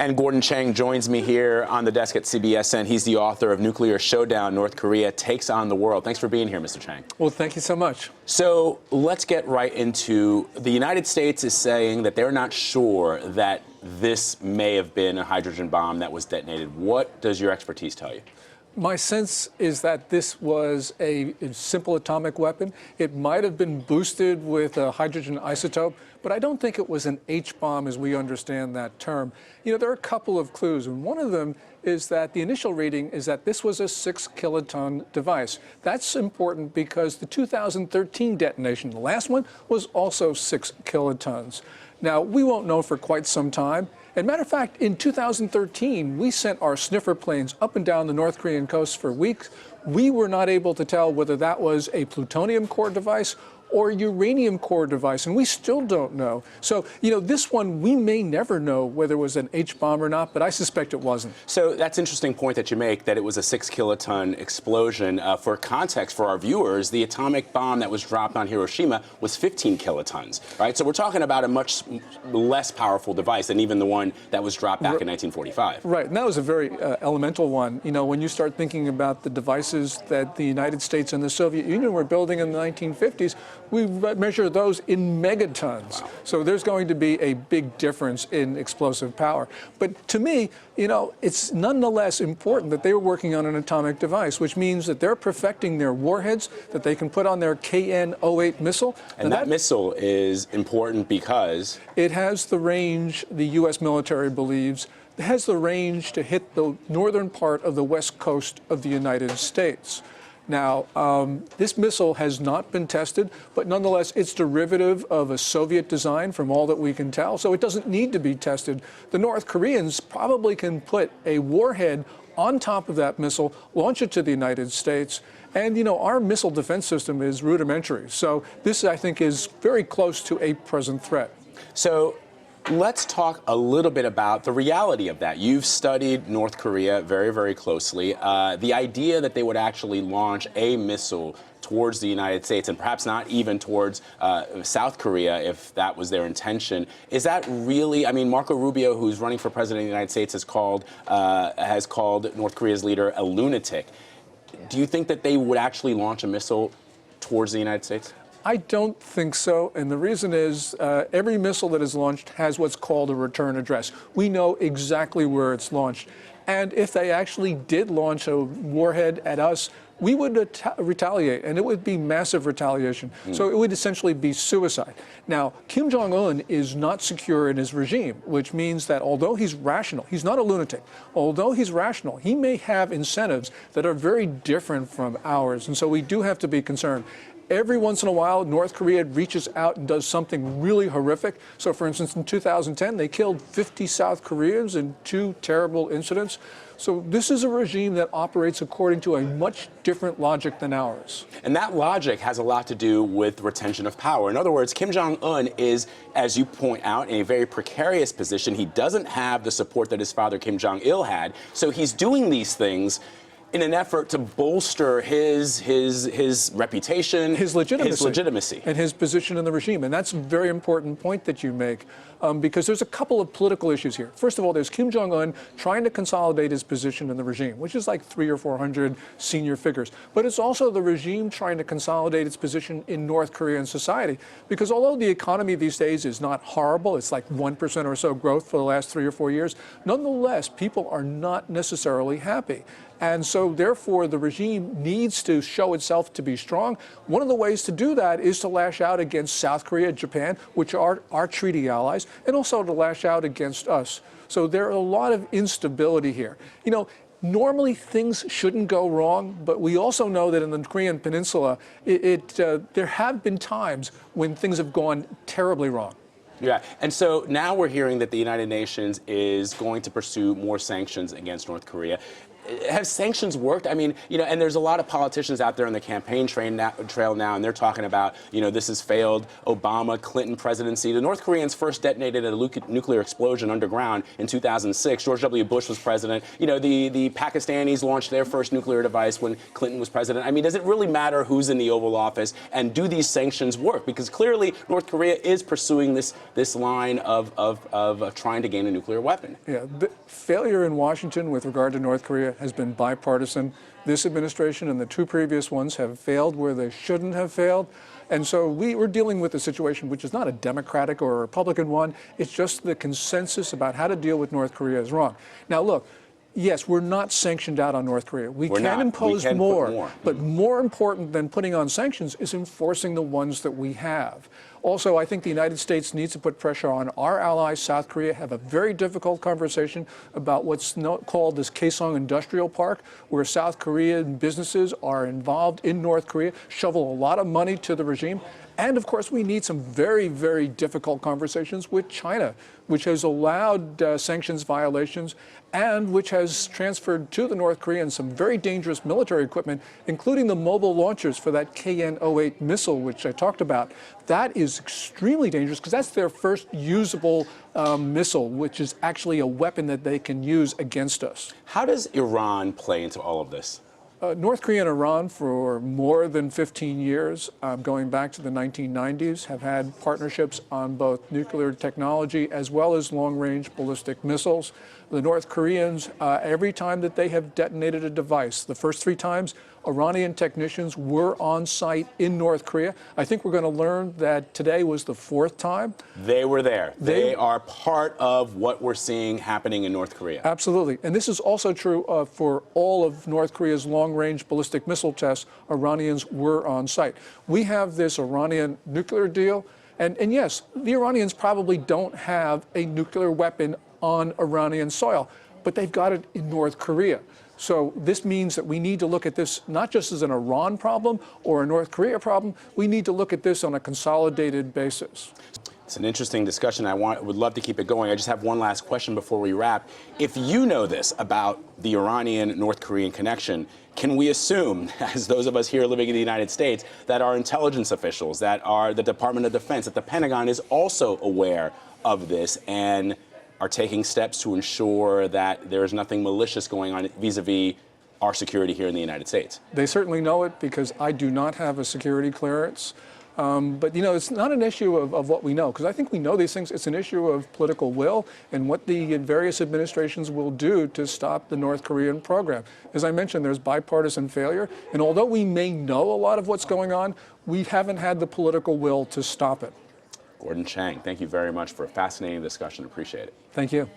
And Gordon Chang joins me here on the desk at CBSN. He's the author of Nuclear Showdown, North Korea Takes on the World. Thanks for being here, Mr. Chang. Well, thank you so much. So let's get right into the United States is saying that they're not sure that this may have been a hydrogen bomb that was detonated. What does your expertise tell you? My sense is that this was a simple atomic weapon. It might have been boosted with a hydrogen isotope, but I don't think it was an H-bomb as we understand that term. You know, there are a couple of clues, and one of them is that the initial reading is that this was a 6-kiloton device. That's important because the 2013 detonation, the last one, was also 6 kilotons. Now, we won't know for quite some time. As a matter of fact, in 2013, we sent our sniffer planes up and down the North Korean coast for weeks. We were not able to tell whether that was a plutonium core device or uranium core device, and we still don't know. So, you know, this one, we may never know whether it was an H-bomb or not, but I suspect it wasn't. So that's an interesting point that you make, that it was a 6-kiloton explosion. For context for our viewers, the atomic bomb that was dropped on Hiroshima was 15 kilotons, right? So we're talking about a much less powerful device than even the one that was dropped back in 1945. Right, and that was a very elemental one. You know, when you start thinking about the devices that the United States and the Soviet Union were building in the 1950s, we measure those in megatons. Wow. So there's going to be a big difference in explosive power. But to me, you know, it's nonetheless important that they were working on an atomic device, which means that they're perfecting their warheads that they can put on their KN-08 missile. And that missile is important because it has the range, the U.S. military believes, it has the range to hit the northern part of the west coast of the United States. Now, this missile has not been tested, but nonetheless, it's derivative of a Soviet design from all that we can tell, so it doesn't need to be tested. The North Koreans probably can put a warhead on top of that missile, launch it to the United States, and, you know, our missile defense system is rudimentary. So this, I think, is very close to a present threat. So let's talk a little bit about the reality of that. You've studied North Korea very, very closely. The idea that they would actually launch a missile towards the United States and perhaps not even towards South Korea, if that was their intention, is that really, I mean, Marco Rubio, who's running for president of the United States, has called North Korea's leader a lunatic. Do you think that they would actually launch a missile towards the United States? I don't think so, and the reason is every missile that is launched has what's called a return address. We know exactly where it's launched. And if they actually did launch a warhead at us, we would retaliate, and it would be massive retaliation. So it would essentially be suicide. Now, Kim Jong-un is not secure in his regime, which means that although he's rational, he's not a lunatic. Although he's rational, he may have incentives that are very different from ours, and so we do have to be concerned. Every once in a while, North Korea reaches out and does something really horrific. So, for instance, in 2010, they killed 50 South Koreans in 2 terrible incidents. So this is a regime that operates according to a much different logic than ours. And that logic has a lot to do with retention of power. In other words, Kim Jong-un is, as you point out, in a very precarious position. He doesn't have the support that his father, Kim Jong-il, had. So he's doing these things in an effort to bolster his reputation, his legitimacy, and his position in the regime. And that's a very important point that you make, because there's a couple of political issues here. First of all, there's Kim Jong-un trying to consolidate his position in the regime, which is like 300 or 400 senior figures. But it's also the regime trying to consolidate its position in North Korean society, because although the economy these days is not horrible, it's like 1% or so growth for the last 3 or 4 years, nonetheless, people are not necessarily happy. And so, therefore, the regime needs to show itself to be strong. One of the ways to do that is to lash out against South Korea, Japan, which are our treaty allies, and also to lash out against us. So there are a lot of instability here. You know, normally things shouldn't go wrong, but we also know that in the Korean Peninsula, there have been times when things have gone terribly wrong. Yeah, and so now we're hearing that the United Nations is going to pursue more sanctions against North Korea. have sanctions worked? I mean, and there's a lot of politicians out there on the campaign trail now, and they're talking about, this has failed Obama, Clinton presidency. The North Koreans first detonated a nuclear explosion underground in 2006. George W. Bush was president. The Pakistanis launched their first nuclear device when Clinton was president. I mean, does it really matter who's in the Oval Office, and do these sanctions work? Because clearly North Korea is pursuing this line of trying to gain a nuclear weapon. Yeah, the failure in Washington with regard to North Korea has been bipartisan. This administration and the two previous ones have failed where they shouldn't have failed. And so we're dealing with a situation which is not a Democratic or a Republican one. It's just the consensus about how to deal with North Korea is wrong. Now, look, yes, we're not sanctioned out on North Korea. We can impose more. But more important than putting on sanctions is enforcing the ones that we have. Also, I think the United States needs to put pressure on our allies, South Korea, have a very difficult conversation about what's called this Kaesong Industrial Park, where South Korean businesses are involved in North Korea, shovel a lot of money to the regime. And of course, we need some very, very difficult conversations with China, which has allowed sanctions violations and which has transferred to the North Koreans some very dangerous military equipment, including the mobile launchers for that KN-08 missile, which I talked about. That is extremely dangerous because that's their first usable missile, which is actually a weapon that they can use against us. How does Iran play into all of this? North Korea and Iran for more than 15 years, going back to the 1990s, have had partnerships on both nuclear technology as well as long-range ballistic missiles. The North Koreans, every time that they have detonated a device, the first 3 times, Iranian technicians were on site in North Korea. I think we're going to learn that today was the 4th time. They were there. They are part of what we're seeing happening in North Korea. Absolutely. And this is also true for all of North Korea's long-range ballistic missile tests. Iranians were on site. We have this Iranian nuclear deal. And yes, the Iranians probably don't have a nuclear weapon on Iranian soil, but they've got it in North Korea. So this means that we need to look at this not just as an Iran problem or a North Korea problem. We need to look at this on a consolidated basis. It's an interesting discussion. Would love to keep it going. I just have one last question before we wrap. If you know this about the Iranian-North Korean connection, can we assume, as those of us here living in the United States, that our intelligence officials, that are the Department of Defense, that the Pentagon is also aware of this and are taking steps to ensure that there is nothing malicious going on vis-a-vis our security here in the United States? They certainly know it because I do not have a security clearance. But, it's not an issue of what we know, because I think we know these things. It's an issue of political will and what the various administrations will do to stop the North Korean program. As I mentioned, there's bipartisan failure. And although we may know a lot of what's going on, we haven't had the political will to stop it. Gordon Chang, thank you very much for a fascinating discussion. Appreciate it. Thank you.